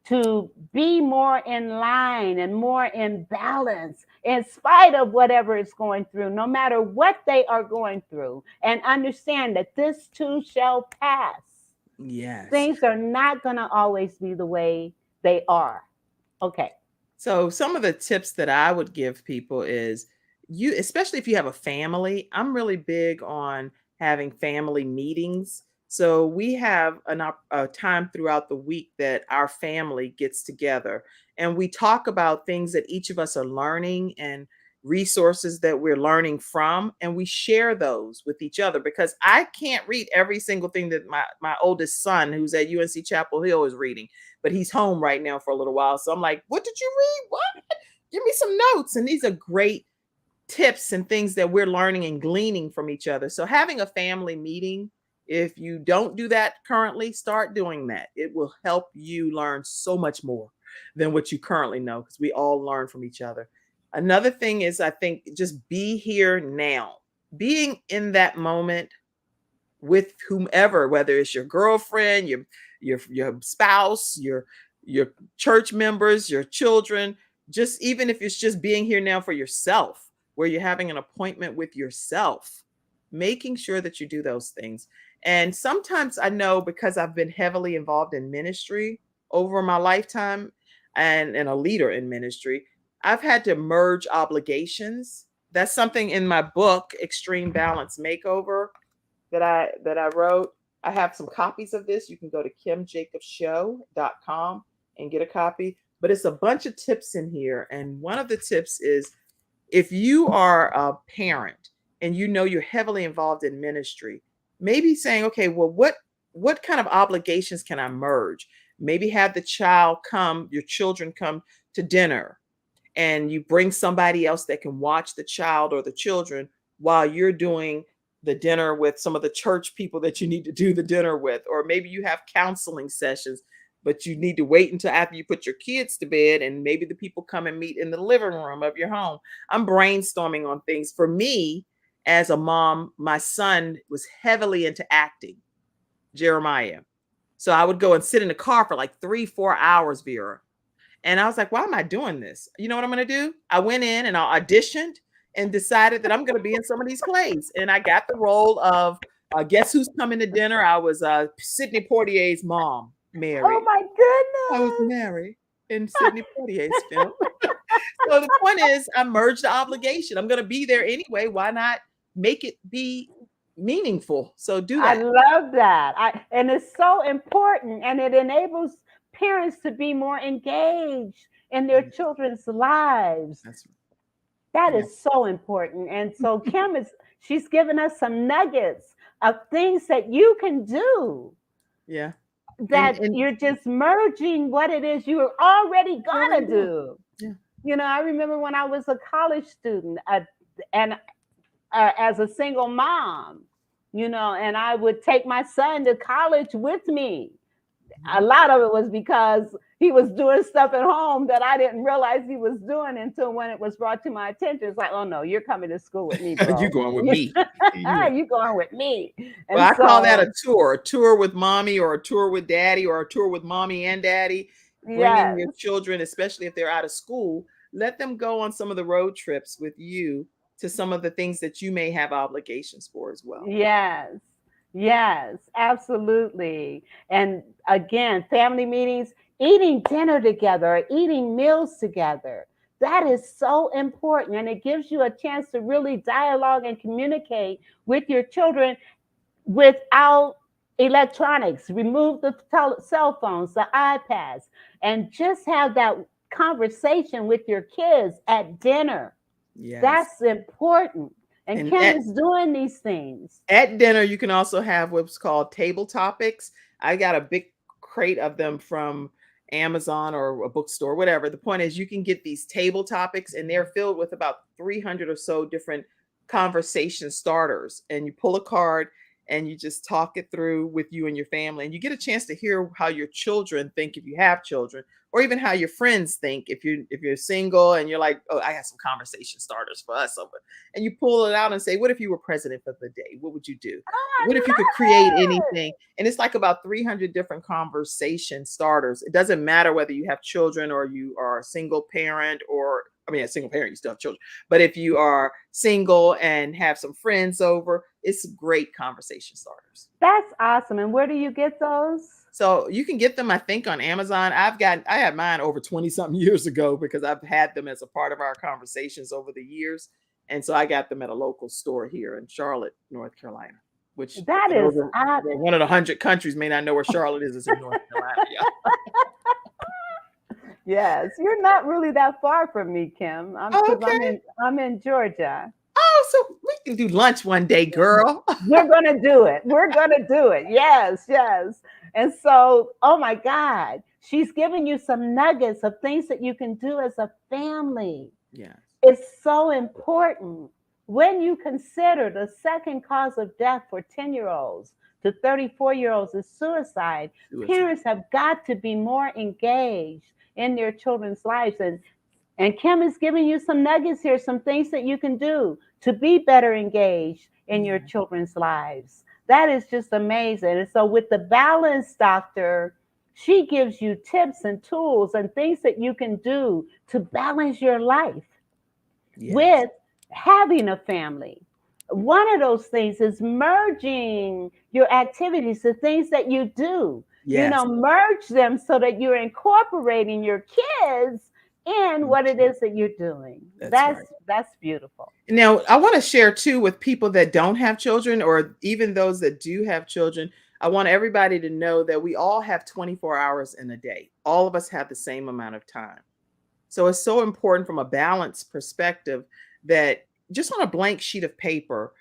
to be more in line and more in balance in spite of whatever is going through, no matter what they are going through, and understand that this too shall pass. Yes. Things are not going to always be the way they are. Okay. So some of the tips that I would give people is, you, especially if you have a family, I'm really big on having family meetings. So we have a time throughout the week that our family gets together and we talk about things that each of us are learning and resources that we're learning from, and we share those with each other, because I can't read every single thing that my oldest son, who's at UNC Chapel Hill, is reading, but he's home right now for a little while. So I'm like, "What did you read? What? Give me some notes." And these are great tips and things that we're learning and gleaning from each other. So having a family meeting, if you don't do that currently, start doing that. It will help you learn so much more than what you currently know, because we all learn from each other. Another thing is, I think, just be here now. Being in that moment with whomever, whether it's your girlfriend, your spouse, your church members, your children, just even if it's just being here now for yourself, where you're having an appointment with yourself, making sure that you do those things. And sometimes I know, because I've been heavily involved in ministry over my lifetime, and a leader in ministry, I've had to merge obligations. That's something in my book, Extreme Balance Makeover, that I wrote. I have some copies of this. You can go to kimjacobshow.com and get a copy. But it's a bunch of tips in here. And one of the tips is, if you are a parent and you know you're heavily involved in ministry, maybe saying, okay, well, what kind of obligations can I merge? Maybe have your children come to dinner, and you bring somebody else that can watch the child or the children while you're doing the dinner with some of the church people that you need to do the dinner with, or maybe you have counseling sessions, but you need to wait until after you put your kids to bed, and maybe the people come and meet in the living room of your home. I'm brainstorming on things. For me, as a mom, my son was heavily into acting, Jeremiah. So I would go and sit in the car for like 3-4 hours, Vera. And I was like, why am I doing this? You know what I'm going to do? I went in and I auditioned and decided that I'm going to be in some of these plays. And I got the role of Guess Who's Coming to Dinner? I was Sidney Poitier's mom, Mary. Oh my I was goodness. Mary in Sidney Poitier's film. So the point is, I merged the obligation. I'm going to be there anyway. Why not make it be meaningful? So do I that. love that. And it's so important, and it enables parents to be more engaged in their children's lives. That's That yeah. is so important. And so she's given us some nuggets of things that you can do, Yeah. that And you're just merging what it is you were already gonna do. Yeah. You know, I remember when I was a college student, and as a single mom, you know, and I would take my son to college with me. A lot of it was because he was doing stuff at home that I didn't realize he was doing until when it was brought to my attention. It's like, oh no, you're coming to school with me, bro. You going with me. You going with me. And Well, I call that so, a tour with mommy, or a tour with daddy, or a tour with mommy and daddy. Bringing yes, your children, especially if they're out of school, let them go on some of the road trips with you to some of the things that you may have obligations for as well. yes, yes, absolutely. And again, family meetings, eating dinner together, eating meals together. That is so important. And it gives you a chance to really dialogue and communicate with your children without electronics. Remove the cell phones, the iPads, and just have that conversation with your kids at dinner. Yes. That's important. And And Kim is doing these things. at dinner, you can also have what's called table topics. I got a big crate of them from Amazon or a bookstore, whatever. The point is, you can get these table topics, and they're filled with about 300 or so different conversation starters. And you pull a card and you just talk it through with you and your family. And you get a chance to hear how your children think if you have children, or even how your friends think if you're single and you're like, oh, I have some conversation starters for us over. And you pull it out and say, what if you were president for the day? What would you do? What if you could create anything? And it's like about 300 different conversation starters. It doesn't matter whether you have children or you are a single parent, or I mean, a single parent, you still have children. But if you are single and have some friends over, it's great conversation starters. That's awesome. And where do you get those? So you can get them, I think, on Amazon. I had mine over 20 something years ago because I've had them as a part of our conversations over the years. And so I got them at a local store here in Charlotte, North Carolina, which That is one of the 100 countries may not know where Charlotte is. It's in North Carolina. Yeah. yes. You're not really that far from me, Kim. I'm in Georgia. Oh, so we can do lunch one day, girl. We're gonna do it. We're gonna do it. Yes, yes. And so, oh my God, she's giving you some nuggets of things that you can do as a family. Yeah. It's so important. When you consider the second cause of death for 10-year-olds to 34-year-olds is suicide, parents have got to be more engaged in their children's lives. And Kim is giving you some nuggets here, some things that you can do to be better engaged in your children's lives. That is just amazing. And so with the Balance Doctor, she gives you tips and tools and things that you can do to balance your life with having a family. One of those things is merging your activities, the things that you do. Yes. You know, merge them so that you're incorporating your kids in what it is that you're doing. That's beautiful. Now, I want to share too with people that don't have children, or even those that do have children. I want everybody to know that we all have 24 hours in a day. All of us have the same amount of time. So it's so important from a balance perspective that just on a blank sheet of paper,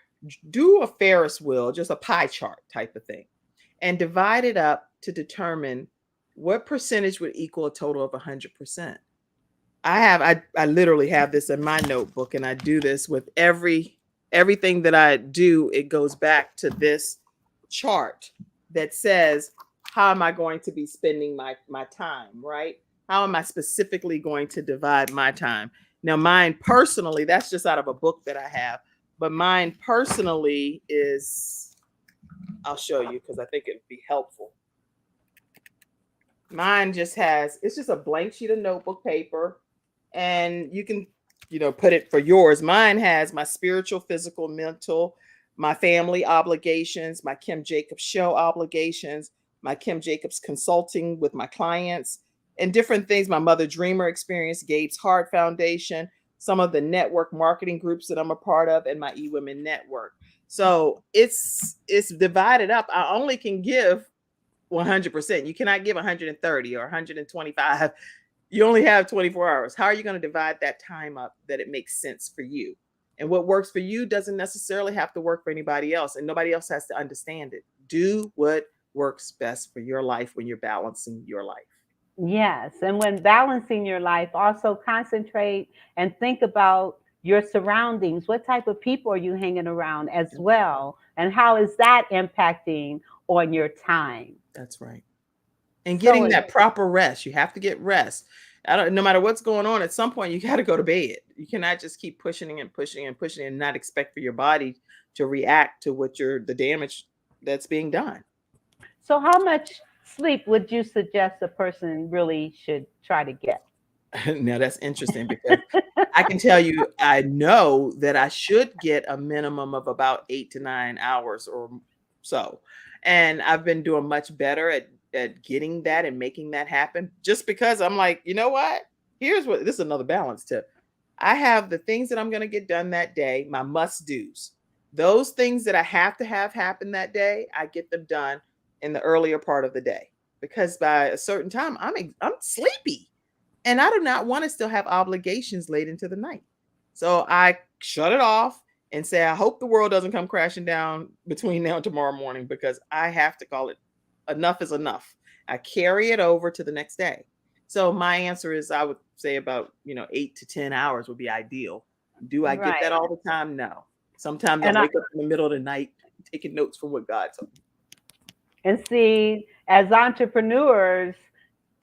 do a Ferris wheel, just a pie chart type of thing, and divide it up to determine what percentage would equal a total of 100%. I literally have this in my notebook, and I do this with every everything that I do, it goes back to this chart that says, how am I going to be spending my time, right? How am I specifically going to divide my time? Now, mine personally, that's just out of a book that I have, but mine personally is, I'll show you because I think it'd be helpful. Mine just has, it's just a blank sheet of notebook paper, and you can, put it for yours. Mine has my spiritual, physical, mental, my family obligations, my Kim Jacobs show obligations, my Kim Jacobs consulting with my clients, and different things, my Mother Dreamer experience, Gabe's Heart Foundation, some of the network marketing groups that I'm a part of, and my eWomen network. So it's divided up. I only can give 100%. You cannot give 130 or 125. You only have 24 hours. How are you going to divide that time up that it makes sense for you? And what works for you doesn't necessarily have to work for anybody else, and nobody else has to understand it. Do what works best for your life when you're balancing your life. Yes. And when balancing your life, also concentrate and think about your surroundings. What type of people are you hanging around as well? And how is that impacting on your time? That's right. And getting that proper rest. You have to get rest. No matter what's going on, at some point you got to go to bed. You cannot just keep pushing and pushing and pushing and not expect for your body to react to the damage that's being done. So how much sleep would you suggest a person really should try to get? Now that's interesting, because I can tell you, I know that I should get a minimum of about 8 to 9 hours or so. And I've been doing much better at getting that and making that happen, just because I'm like, you know what? This is another balance tip. I have the things that I'm going to get done that day, my must-dos. Those things that I have to have happen that day, I get them done in the earlier part of the day, because by a certain time I'm sleepy, and I do not want to still have obligations late into the night. So I shut it off and say, I hope the world doesn't come crashing down between now and tomorrow morning, because I have to call it enough is enough. I carry it over to the next day. So my answer is, I would say about 8 to 10 hours would be ideal. Do I get that all the time? No. Sometimes I wake up in the middle of the night taking notes from what God told me. And see, as entrepreneurs,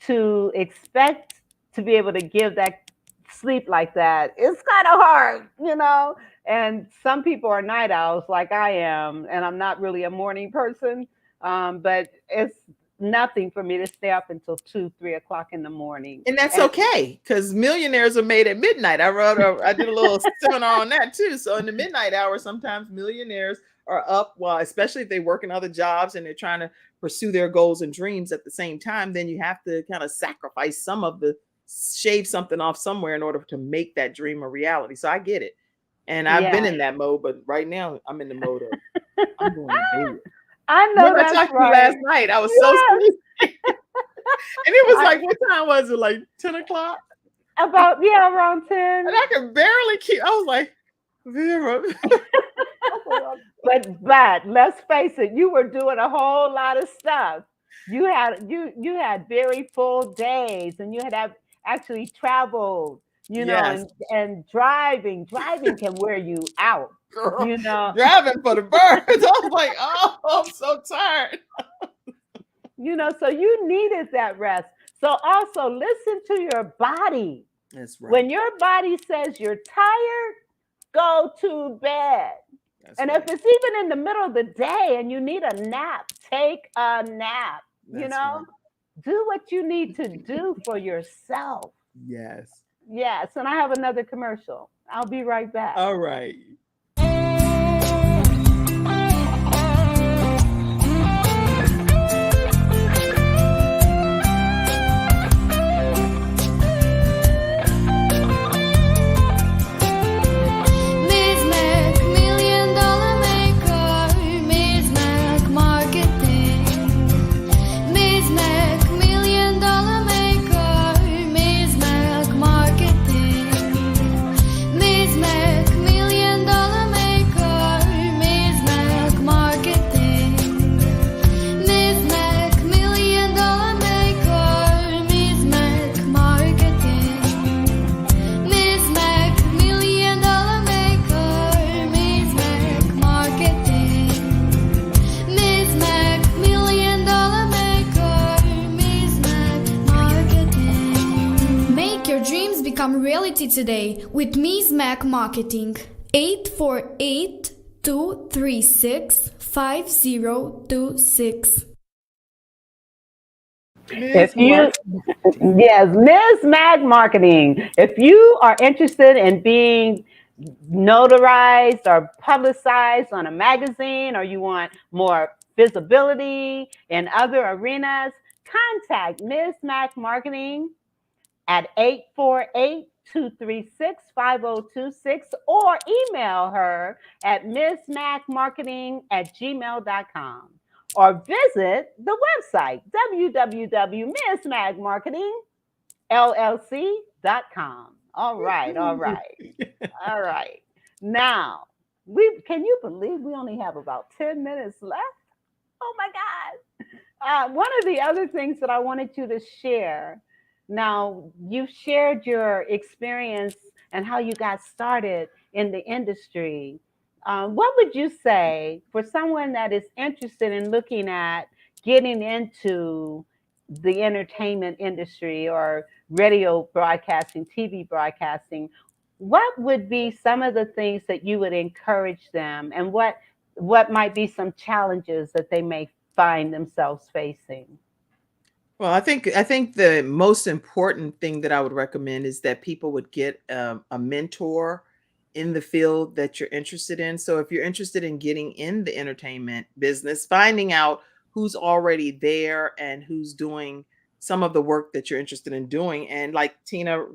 to expect to be able to give that sleep like that, it's kind of hard, and some people are night owls like I am, and I'm not really a morning person, but it's nothing for me to stay up until 2-3 o'clock in the morning. And that's okay, because millionaires are made at midnight. I did a little seminar on that too. So in the midnight hour, sometimes millionaires are up, especially if they work in other jobs and they're trying to pursue their goals and dreams at the same time. Then you have to kind of sacrifice shave something off somewhere in order to make that dream a reality. So I get it. And I've been in that mode, but right now I'm in the mode of I'm going to bed. I know that's right. Last night I was so sleepy. And it was like, what time was it? Like 10 o'clock? Around 10. And I could barely I was like, Vera. But let's face it, you were doing a whole lot of stuff. You had very full days, and you had actually traveled, Yes. and driving can wear you out. Girl, driving for the birds. I was like, oh, I'm so tired. So you needed that rest. So also listen to your body. That's right. When your body says you're tired, go to bed. And if it's even in the middle of the day and you need a nap, take a nap. Right. Do what you need to do for yourself. Yes. Yes. And I have another commercial. I'll be right back. All right. $1 million opportunity today with Ms. Mac Marketing. 848-236-5026. If you, yes, Ms. Mag Marketing, if you are interested in being notarized or publicized on a magazine, or you want more visibility in other arenas, contact Ms. Mac Marketing at 848-236-5026 or email her at msmacmarketing@gmail.com or visit the website www.msmacmarketingllc.com. All right, all right, all right. Now, can you believe we only have about 10 minutes left? Oh my God. One of the other things that I wanted you to share, now you've shared your experience and how you got started in the industry. What would you say for someone that is interested in looking at getting into the entertainment industry or radio broadcasting, TV broadcasting? What would be some of the things that you would encourage them, and what might be some challenges that they may find themselves facing? Well, I think the most important thing that I would recommend is that people would get a mentor in the field that you're interested in. So if you're interested in getting in the entertainment business, finding out who's already there and who's doing some of the work that you're interested in doing. And like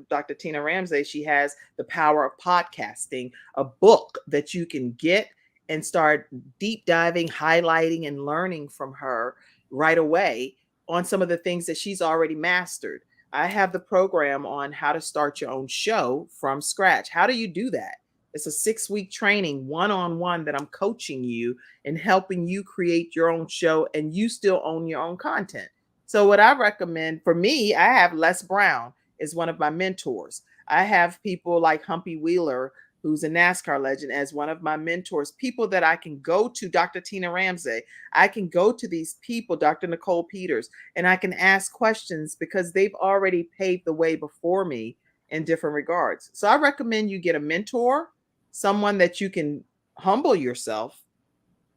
Dr. Tina Ramsey, she has The Power of Podcasting, a book that you can get and start deep diving, highlighting, and learning from her right away on some of the things that she's already mastered. I have the program on how to start your own show from scratch. How do you do that? It's a 6-week training, one-on-one, that I'm coaching you and helping you create your own show, and you still own your own content. So what I recommend, for me, I have Les Brown is one of my mentors. I have people like Humpy Wheeler, who's a NASCAR legend, as one of my mentors, people that I can go to, Dr. Tina Ramsey. I can go to these people, Dr. Nicole Peters, and I can ask questions because they've already paved the way before me in different regards. So I recommend you get a mentor, someone that you can humble yourself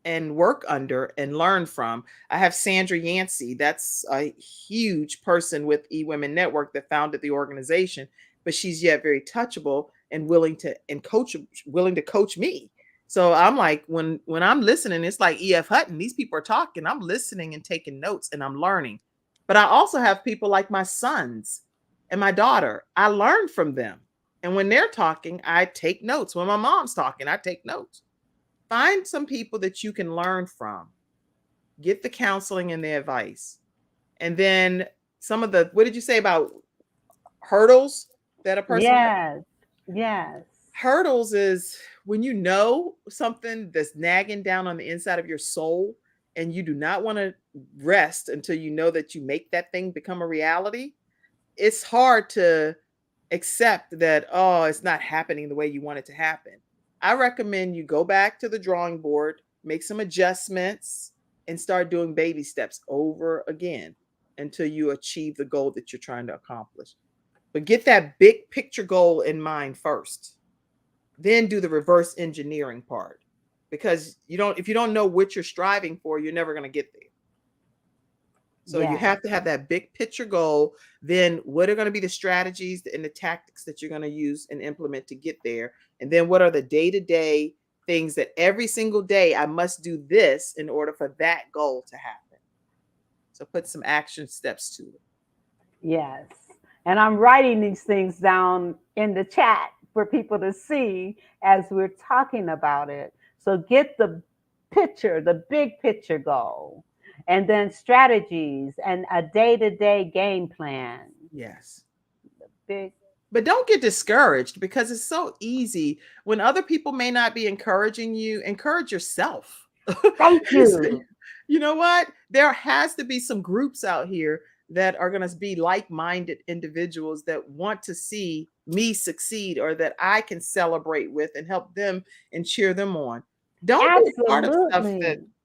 and work under and learn from. I have Sandra Yancey. That's a huge person with eWomen Network that founded the organization, but she's yet very touchable and willing to coach me. So I'm like, when I'm listening, it's like E.F. Hutton. These people are talking. I'm listening and taking notes and I'm learning. But I also have people like my sons and my daughter. I learn from them. And when they're talking, I take notes. When my mom's talking, I take notes. Find some people that you can learn from. Get the counseling and the advice. And then some of the, what did you say about hurdles that a person has? Yes. Hurdles is when you know something that's nagging down on the inside of your soul and you do not want to rest until you know that you make that thing become a reality. It's hard to accept that, oh, it's not happening the way you want it to happen. I recommend you go back to the drawing board, make some adjustments, and start doing baby steps over again until you achieve the goal that you're trying to accomplish. But get that big picture goal in mind first. Then do the reverse engineering part. Because if you don't know what you're striving for, you're never going to get there. So you have to have that big picture goal. Then what are going to be the strategies and the tactics that you're going to use and implement to get there? And then what are the day-to-day things that every single day I must do this in order for that goal to happen? So put some action steps to it. Yes. And I'm writing these things down in the chat for people to see as we're talking about it. So get the picture, the big picture goal, and then strategies and a day-to-day game plan. Yes. Big. But don't get discouraged, because it's so easy when other people may not be encouraging you. Encourage yourself. Thank you. You know what? There has to be some groups out here that are going to be like-minded individuals that want to see me succeed, or that I can celebrate with and help them and cheer them on. Don't be part of stuff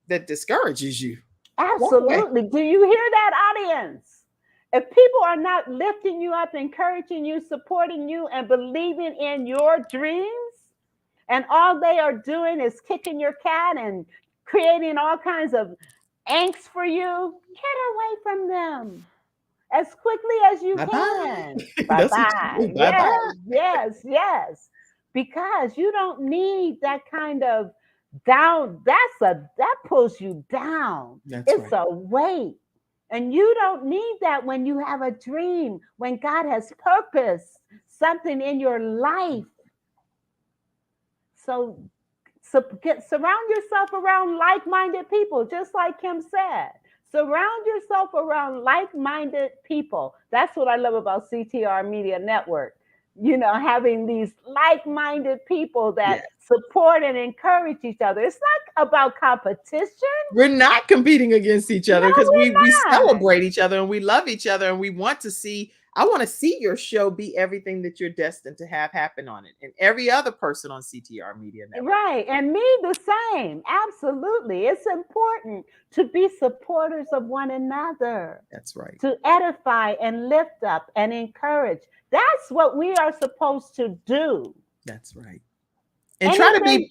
that discourages you. Absolutely. Do you hear that, audience? If people are not lifting you up, encouraging you, supporting you, and believing in your dreams, and all they are doing is kicking your cat and creating all kinds of angst for you, get away from them as quickly as you Bye bye. can. Bye That's what you bye. do. Bye Yes, bye. yes, yes. Because you don't need that kind of down. That pulls you down. That's It's right. a weight. And you don't need that when you have a dream, when God has purpose, something in your life. So surround yourself around like-minded people, just like Kim said. Surround yourself around like-minded people. That's what I love about CTR Media Network. Having these like-minded people Yeah. that support and encourage each other. It's not about competition. We're not competing against each No, other because we we're not. celebrate each other and we love each other and we want to see. I want to see your show be everything that you're destined to have happen on it, and every other person on CTR Media Network. Right. And me the same. Absolutely. It's important to be supporters of one another, That's right. to edify and lift up and encourage. That's what we are supposed to do. That's right. And try to Anything.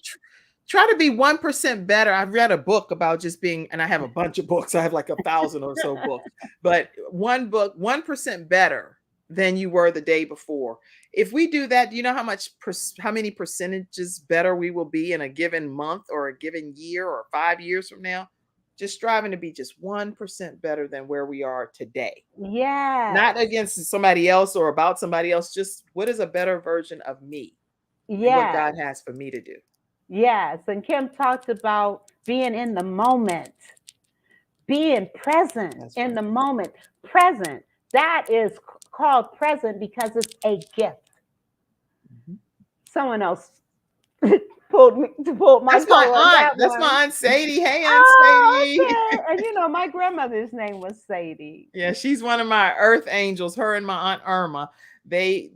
be 1% better. I've read a book about just being, and I have a bunch of books. I have like 1,000 or so books, but one book, 1% better than you were the day before. If we do that, do you know how many percentages better we will be in a given month or a given year or 5 years from now? Just striving to be just 1% better than where we are today. Yeah. Not against somebody else or about somebody else. Just what is a better version of me? And what Yeah. God has for me to do. Yes. And Kim talked about being in the moment, being present. That's in right. the moment. Present. That is called present because it's a gift. Someone else pulled my That's my color on aunt. that That's one. my aunt Sadie. Hey, Aunt Oh, Sadie. okay. And my grandmother's name was Sadie. Yeah, she's one of my earth angels. Her and my aunt Irma. I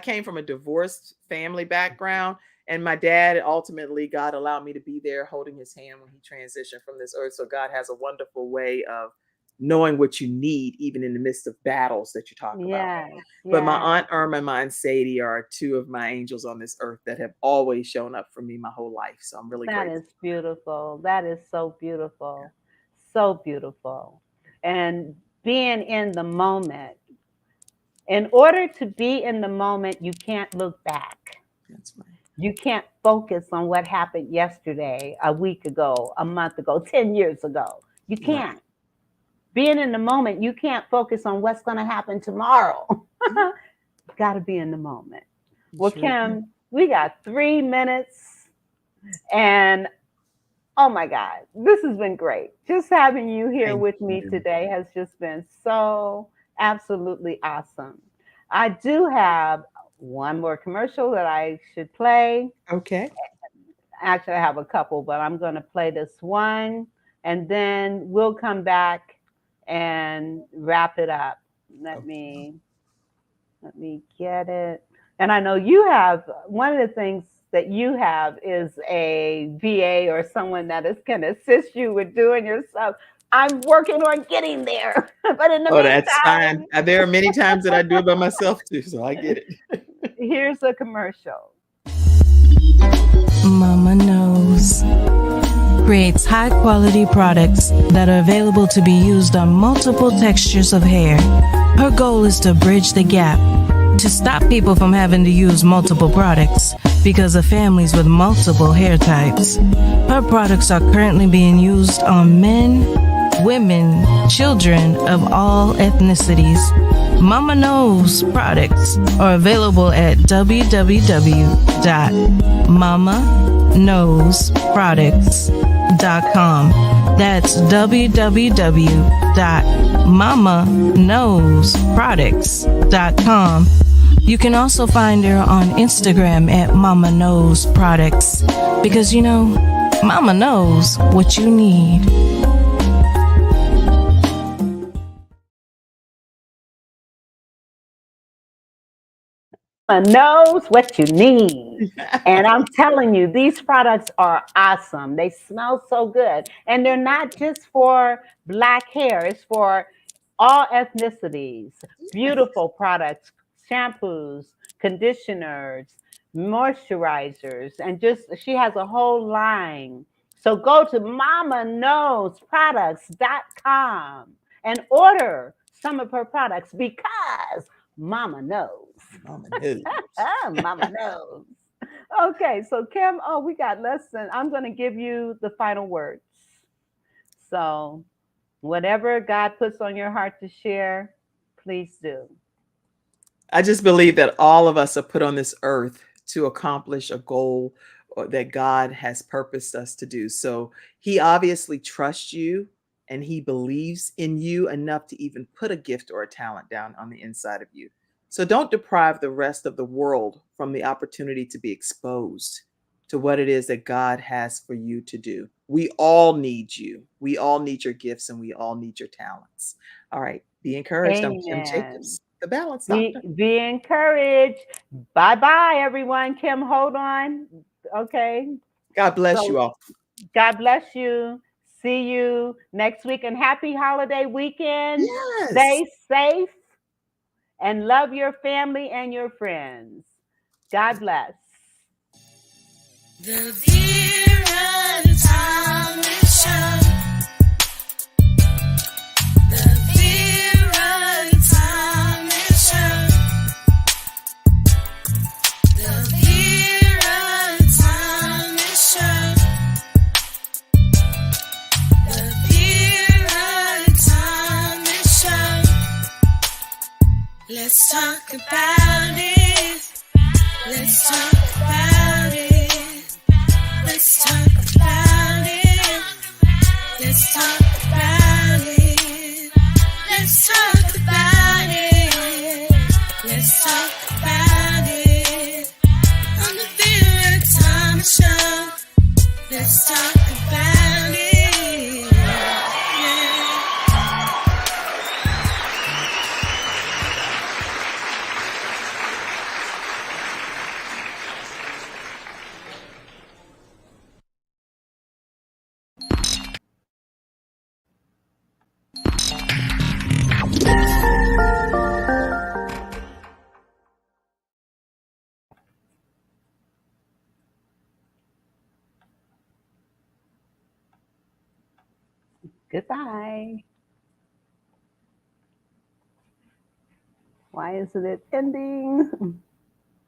came from a divorced family background, and my dad ultimately, God allowed me to be there holding his hand when he transitioned from this earth. So God has a wonderful way of knowing what you need, even in the midst of battles that you talk about. Yeah. But my aunt Irma and my aunt Sadie are two of my angels on this earth that have always shown up for me my whole life. So I'm really That grateful. is beautiful. That is so beautiful. So beautiful. And being in the moment. In order to be in the moment, you can't look back. That's right. You can't focus on what happened yesterday, a week ago, a month ago, 10 years ago. You can't. Being in the moment, you can't focus on what's going to happen tomorrow. Got to be in the moment. Well, Sure. Kim, we got 3 minutes, and oh my God, this has been great. Just having you here Thank with me you. today has just been so absolutely awesome. I do have one more commercial that I should play. Okay. Actually, I have a couple, but I'm going to play this one, and then we'll come back and wrap it up. Let me get it. And I know you have one of the things that you have is a VA or someone that can assist you with doing your stuff. I'm working on getting there, but in the meantime, that's fine. There are many times that I do it by myself too, so I get it. Here's a commercial. Mama Knows creates high quality products that are available to be used on multiple textures of hair. Her goal is to bridge the gap to stop people from having to use multiple products because of families with multiple hair types. Her products are currently being used on men, women, children of all ethnicities. Mama Knows products are available at www.mamaknowsproducts.com. That's www.mamaknowsproducts.com. You can also find her on Instagram at Mama Knows Products because Mama knows what you need. Knows what you need. And I'm telling you, these products are awesome. They smell so good. And they're not just for black hair, it's for all ethnicities, beautiful products, shampoos, conditioners, moisturizers, and just she has a whole line. So go to mamaknowsproducts.com and order some of her products because Mama knows. Mama knows. Mama knows. Okay, so Kim, oh, we got less than, I'm going to give you the final words. So, whatever God puts on your heart to share, please do. I just believe that all of us are put on this earth to accomplish a goal that God has purposed us to do. So he obviously trusts you and he believes in you enough to even put a gift or a talent down on the inside of you. So don't deprive the rest of the world from the opportunity to be exposed to what it is that God has for you to do. We all need you. We all need your gifts and we all need your talents. All right. Be encouraged. I'm Kim Amen. Jacobs, the Balance Be, Doctor. be encouraged. Bye bye, everyone. Kim, hold on. Okay. God bless you So, all. God bless you. See you next week and happy holiday weekend. Yes. Stay safe and love your family and your friends. God bless. The Vera Thomas Show. The Vera Thomas Show. The Vera Thomas Show. The Vera Thomas Show. Let's talk about it. Let's talk about it. Let's talk about it. Let's talk about it. Let's talk about it. Let's talk about it. On the Vera Thomas Show. Let's talk about it. Yeah. Goodbye. Why isn't it ending?